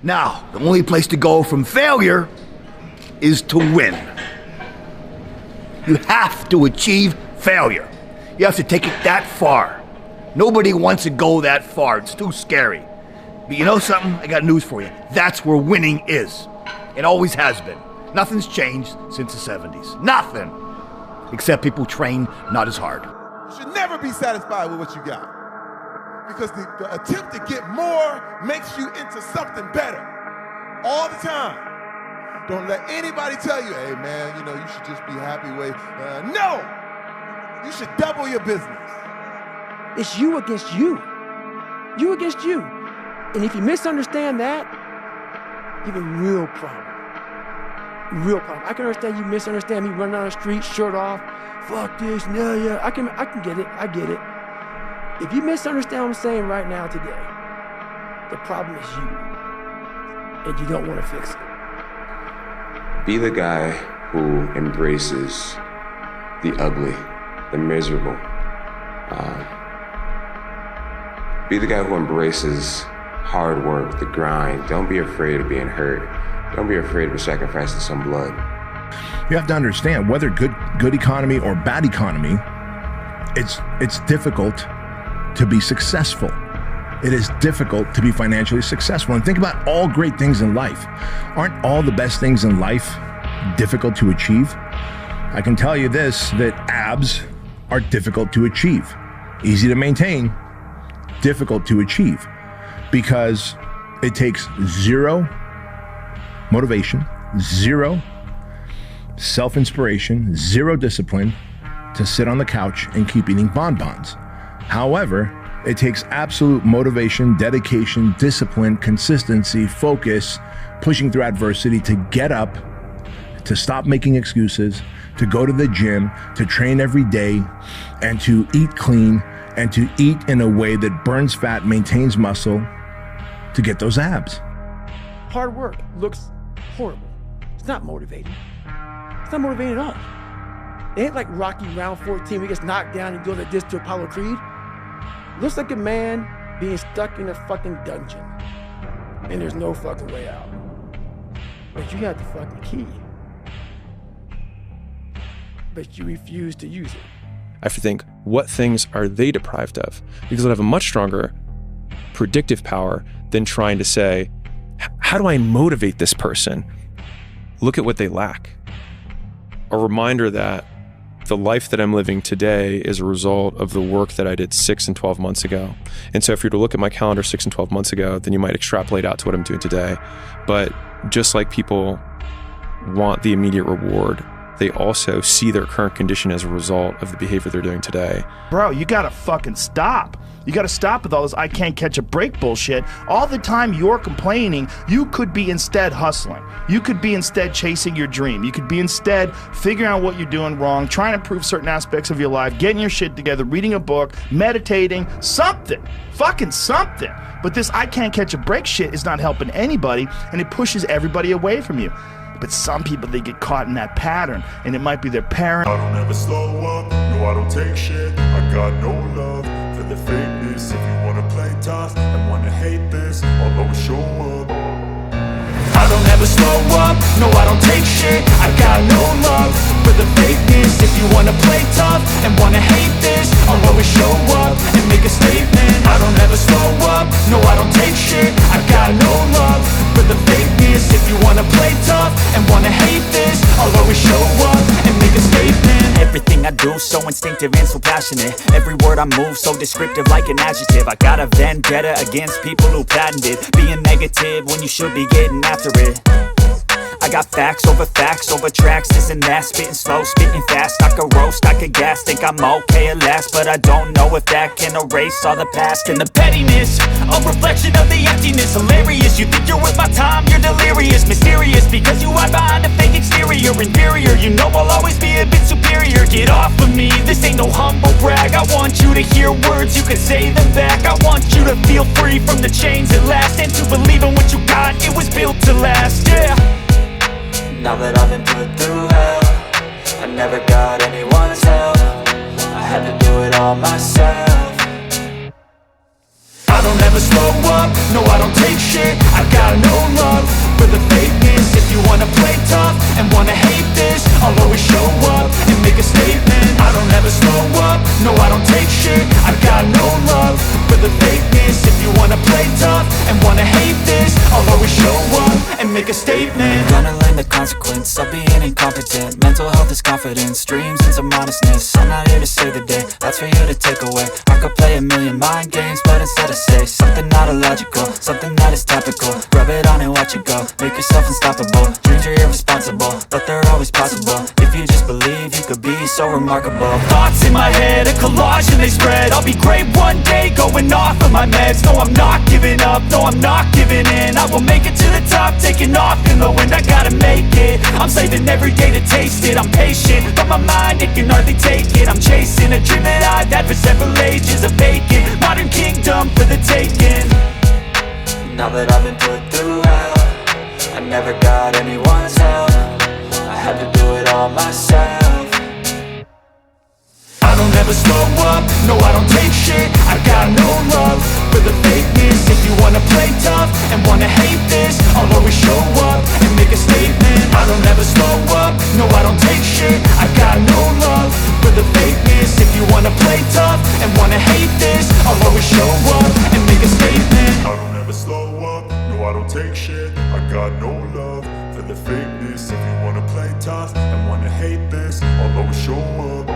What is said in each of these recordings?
Now, the only place to go from failure is to win. You have to achieve failure. You have to take it that far. Nobody wants to go that far. It's too scary. But you know something? I got news for you. That's where winning is. It always has been. Nothing's changed since the 70s. Nothing. Except people train not as hard. You should never be satisfied with what you got. Because the attempt to get more makes you into something better. All the time. Don't let anybody tell you, hey man, you know, you should just be happy with. No! You should double your business. It's you against you. You against you. And if you misunderstand that, you have a real problem. Real problem. I can understand you misunderstand me running down the street, shirt off, fuck this, no, yeah. I can get it, I get it. If you misunderstand what I'm saying right now today, the problem is you. And you don't want to fix it. Be the guy who embraces the ugly, the miserable. Be the guy who embraces hard work, the grind. Don't be afraid of being hurt. Don't be afraid of sacrificing some blood. You have to understand, whether good economy or bad economy, it's difficult to be successful. It is difficult to be financially successful. And think about all great things in life. Aren't all the best things in life difficult to achieve? I can tell you this, that abs are difficult to achieve. Easy to maintain, difficult to achieve, because it takes zero motivation, zero self-inspiration, zero discipline to sit on the couch and keep eating bonbons. However, it takes absolute motivation, dedication, discipline, consistency, focus, pushing through adversity to get up, to stop making excuses, to go to the gym, to train every day, and to eat clean, and to eat in a way that burns fat, maintains muscle, to get those abs. Hard work looks horrible. It's not motivating. It's not motivating at all. It ain't like Rocky round 14 where he gets knocked down and goes like this to Apollo Creed. It looks like a man being stuck in a fucking dungeon and there's no fucking way out. But you have the fucking key. But you refuse to use it. I have to think, what things are they deprived of? Because it'll have a much stronger predictive power than trying to say, how do I motivate this person? Look at what they lack. A reminder that the life that I'm living today is a result of the work that I did 6 and 12 months ago. And so if you were to look at my calendar 6 and 12 months ago, then you might extrapolate out to what I'm doing today. But just like people want the immediate reward, they also see their current condition as a result of the behavior they're doing today. Bro, you gotta fucking stop. You gotta stop with all this I can't catch a break bullshit. All the time you're complaining, you could be instead hustling. You could be instead chasing your dream. You could be instead figuring out what you're doing wrong, trying to improve certain aspects of your life, getting your shit together, reading a book, meditating, something. Fucking something. But this I can't catch a break shit is not helping anybody, and it pushes everybody away from you. But some people, they get caught in that pattern, and it might be their parent. I don't ever slow up, no I don't take shit. I got no love for the fakeness. If you wanna play tough and wanna hate this, I'll always show up. I don't ever slow up, no I don't take shit. I got no love for the fakeness. If you wanna play tough and wanna hate this, I'll always show up and make a statement. I don't ever slow up, no I don't take shit. I got no love for the fakeness. If you wanna play tough and wanna hate this, I'll always show up and make a statement. Everything I do so instinctive and so passionate. Every word I move so descriptive like an adjective. I got a vendetta against people who patented being negative when you should be getting after it. I got facts over tracks, this and that. Spitting slow, spitting fast, I could roast, I could gas. Think I'm okay at last, but I don't know if that can erase all the past. And the pettiness, a reflection of the emptiness. Hilarious, you think you're worth my time, you're delirious. Mysterious, because you hide behind a fake exterior. Inferior, you know I'll always be a bit superior. Get off of me, this ain't no humble brag. I want you to hear words, you can say them back. I want you to feel free from the chains at last, and to believe in what you got, it was built to last, yeah. Now that I've been put through hell, I never got anyone's help. I had to do it all myself. I don't ever slow up, no I don't take shit. I got no I'll always show up and make a statement. Gonna learn the consequence of being incompetent. Mental health is confidence, dreams and some honestness. I'm not here to save the day, that's for you to take away. I could play a million mind games, but instead I say something not illogical, something that is topical. Rub it on and watch it go, make yourself unstoppable. Dreams are irresponsible, but they're always possible. If you just believe, you could be so remarkable. Thoughts in my head, a collage and they spread. I'll be great one day, going off of my meds. No, I'm not giving up, no, I'm not giving in. I will make it to the top, taking off in the wind. I gotta make it, I'm saving every day to taste it. I'm patient, but my mind, it can hardly take it. I'm chasing a dream that I've had for several ages. A vacant, modern kingdom for the taking. Now that I've been put through hell, I never got anyone's help. I had to do it all myself. I don't ever slow up, no I don't take shit. I got no love for the fakeness. If you wanna play tough and wanna hate this, I'll always show up and make a statement. I don't ever slow up, no I don't take shit. I got no love for the fakeness. If you wanna play tough and wanna hate this, I'll always show up and make a statement. I don't ever slow up, no I don't take shit. I got no love for the fakeness. If you wanna play tough and wanna hate this, I'll always show up.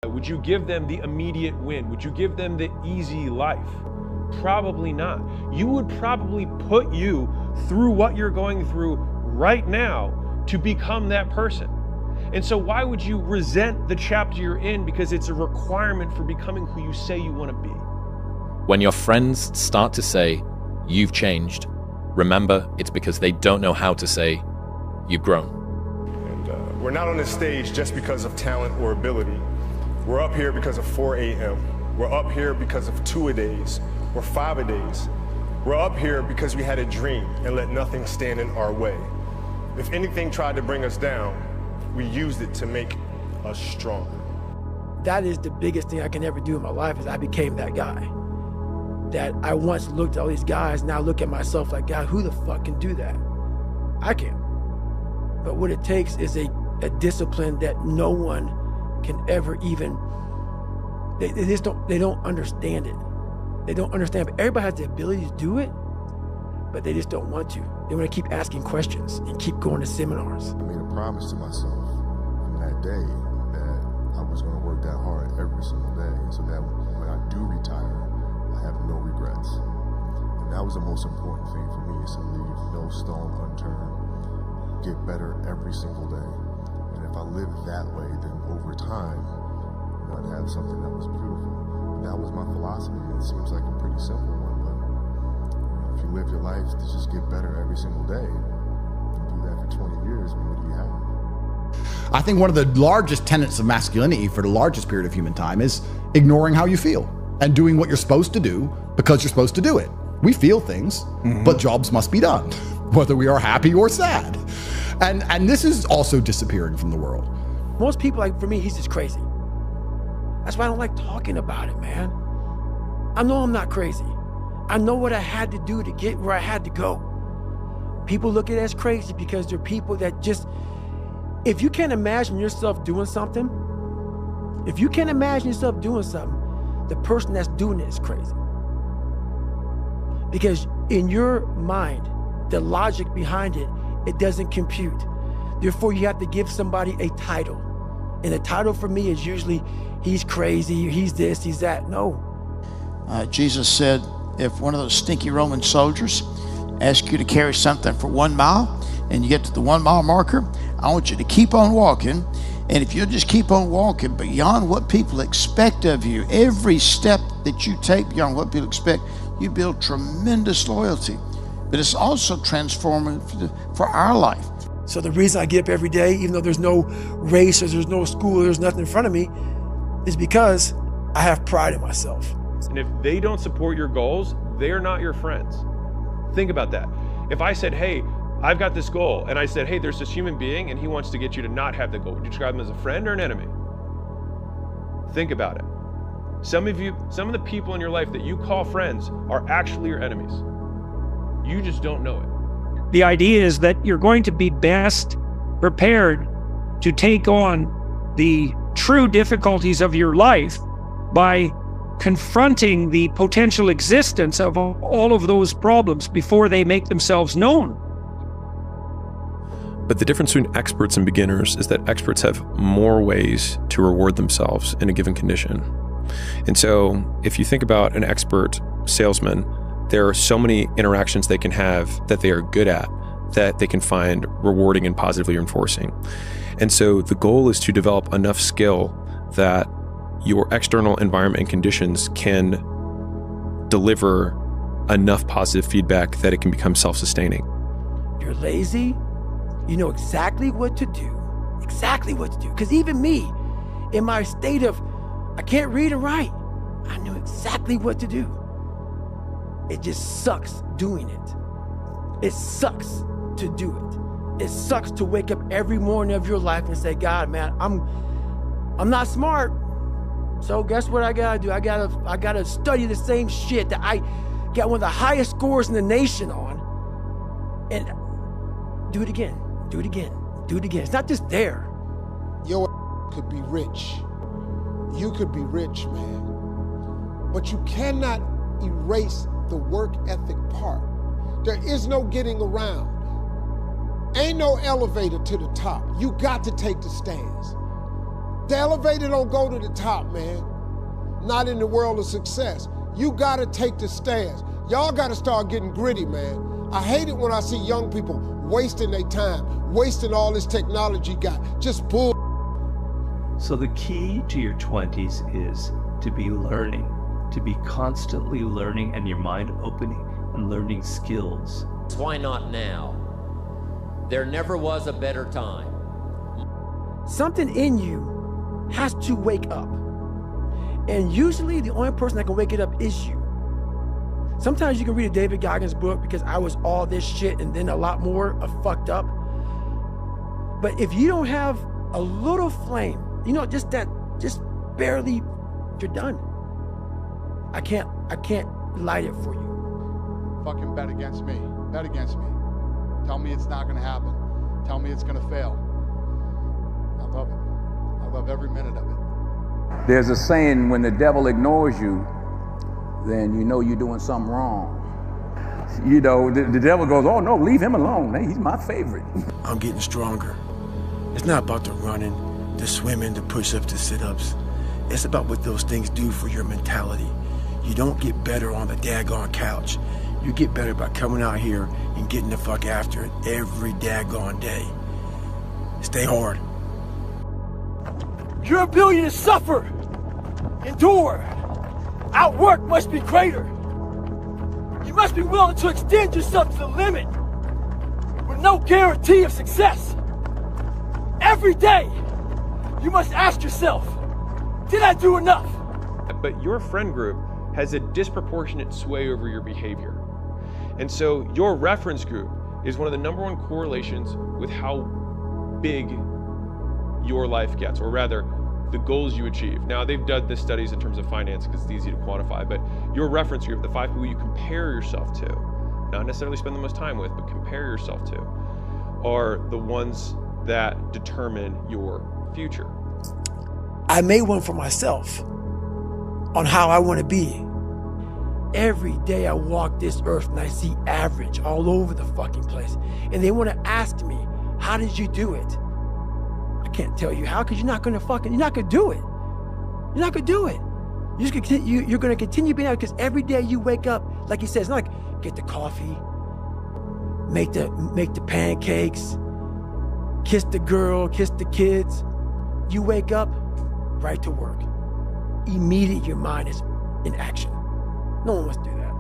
Would you give them the immediate win? Would you give them the easy life? Probably not. You would probably put you through what you're going through right now to become that person. And so why would you resent the chapter you're in because it's a requirement for becoming who you say you want to be? When your friends start to say, you've changed, remember it's because they don't know how to say, you've grown. And we're not on this stage just because of talent or ability. We're up here because of 4 a.m. We're up here because of 2-a-days or 5-a-days. We're up here because we had a dream and let nothing stand in our way. If anything tried to bring us down, we used it to make us stronger. That is the biggest thing I can ever do in my life, is I became that guy. That I once looked at all these guys, now look at myself like, God, who the fuck can do that? I can. But what it takes is a discipline that no one can ever even, they don't understand it. They don't understand, but everybody has the ability to do it, but they just don't want to. They want to keep asking questions and keep going to seminars. I made a promise to myself from that day that I was going to work that hard every single day so that when I do retire, I have no regrets. And that was the most important thing for me, is to leave no stone unturned, get better every single day. And if I lived that way, then over time, I'd have something that was beautiful. That was my philosophy. It seems like a pretty simple one, but if you live your life to just get better every single day, and do that for 20 years, I mean, what do you have? I think one of the largest tenets of masculinity for the largest period of human time is ignoring how you feel and doing what you're supposed to do because you're supposed to do it. We feel things, but jobs must be done, whether we are happy or sad. And this is also disappearing from the world. Most people, like, for me, he's just crazy. That's why I don't like talking about it, man. I know I'm not crazy. I know what I had to do to get where I had to go. People look at it as crazy because they're people that just, if you can't imagine yourself doing something, the person that's doing it is crazy. Because in your mind, the logic behind it, it doesn't compute. Therefore, you have to give somebody a title. And the title for me is usually, he's crazy, he's this, he's that. No. Jesus said, if one of those stinky Roman soldiers asks you to carry something for 1 mile and you get to the 1 mile marker, I want you to keep on walking. And if you'll just keep on walking beyond what people expect of you, every step that you take beyond what people expect, you build tremendous loyalty. But it's also transformative for our life. So the reason I get up every day, even though there's no race or there's no school, or there's nothing in front of me, is because I have pride in myself. And if they don't support your goals, they're not your friends. Think about that. If I said, hey, I've got this goal, and I said, hey, there's this human being and he wants to get you to not have the goal, would you describe him as a friend or an enemy? Think about it. Some of the people in your life that you call friends are actually your enemies. You just don't know it. The idea is that you're going to be best prepared to take on the true difficulties of your life by confronting the potential existence of all of those problems before they make themselves known. But the difference between experts and beginners is that experts have more ways to reward themselves in a given condition. And so if you think about an expert salesman, there are so many interactions they can have that they are good at, that they can find rewarding and positively reinforcing. And so the goal is to develop enough skill that your external environment and conditions can deliver enough positive feedback that it can become self-sustaining. You're lazy, you know exactly what to do. Because even me, in my state of, I can't read and write, I knew exactly what to do. It just sucks doing it. It sucks to do it. It sucks to wake up every morning of your life and say, God, man, I'm not smart. So guess what I gotta do? I gotta study the same shit that I got one of the highest scores in the nation on, and do it again. It's not just there. Your could be rich. You could be rich, man. But you cannot erase the work ethic part. There is no getting around. Ain't no elevator to the top. You got to take the stairs. The elevator don't go to the top, man. Not in the world of success. You got to take the stairs. Y'all got to start getting gritty, man. I hate it when I see young people wasting their time, wasting all this technology got. Just bull. So the key to your 20s is to be learning, to be constantly learning and your mind opening and learning skills. Why not now? There never was a better time. Something in you has to wake up. And usually the only person that can wake it up is you. Sometimes you can read a David Goggins book because I was all this shit and then a lot more of fucked up. But if you don't have a little flame, you know, just barely, you're done. I can't light it for you. Fucking bet against me. Bet against me. Tell me it's not gonna happen. Tell me it's gonna fail. I love it. I love every minute of it. There's a saying, when the devil ignores you, then you know you're doing something wrong. You know, the devil goes, oh no, leave him alone. Hey, he's my favorite. I'm getting stronger. It's not about the running, the swimming, the push-ups, the sit-ups. It's about what those things do for your mentality. You don't get better on the daggone couch. You get better by coming out here and getting the fuck after it every daggone day. Stay hard. Your ability to suffer, endure, outwork must be greater. You must be willing to extend yourself to the limit with no guarantee of success. Every day, you must ask yourself, did I do enough? But your friend group has a disproportionate sway over your behavior. And so your reference group is one of the #1 correlations with how big your life gets, or rather, the goals you achieve. Now, they've done the studies in terms of finance because it's easy to quantify, but your reference group, the 5 people you compare yourself to, not necessarily spend the most time with, but compare yourself to, are the ones that determine your future. I made one for myself on how I want to be. Every day I walk this earth and I see average all over the fucking place. And they want to ask me, how did you do it? I can't tell you how, because you're not going to do it. You're not going to do it. You're going to continue being out, because every day you wake up, like he says, it's not like get the coffee, make the pancakes, kiss the girl, kiss the kids. You wake up, right to work. Immediately your mind is in action. No one wants to do that.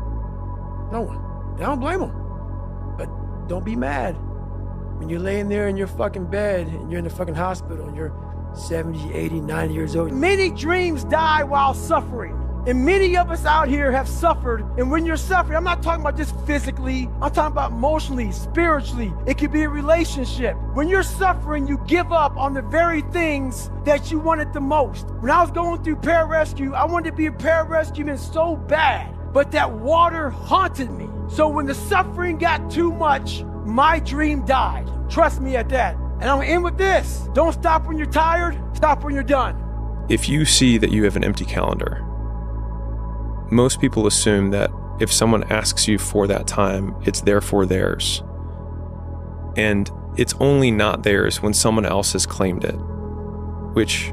No one. And I don't blame them. But don't be mad when you're laying there in your fucking bed and you're in the fucking hospital and you're 70, 80, 90 years old. Many dreams die while suffering. And many of us out here have suffered. And when you're suffering, I'm not talking about just physically. I'm talking about emotionally, spiritually. It could be a relationship. When you're suffering, you give up on the very things that you wanted the most. When I was going through pararescue, I wanted to be a pararescueman so bad. But that water haunted me. So when the suffering got too much, my dream died. Trust me at that. And I'm gonna end with this. Don't stop when you're tired, stop when you're done. If you see that you have an empty calendar, most people assume that if someone asks you for that time, it's therefore theirs. And it's only not theirs when someone else has claimed it, which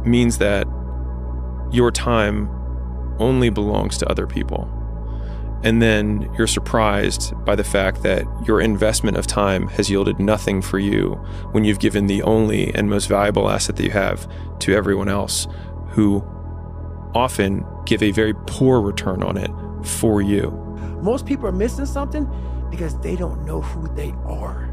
means that your time only belongs to other people. And then you're surprised by the fact that your investment of time has yielded nothing for you when you've given the only and most valuable asset that you have to everyone else, who often give a very poor return on it for you. Most people are missing something because they don't know who they are.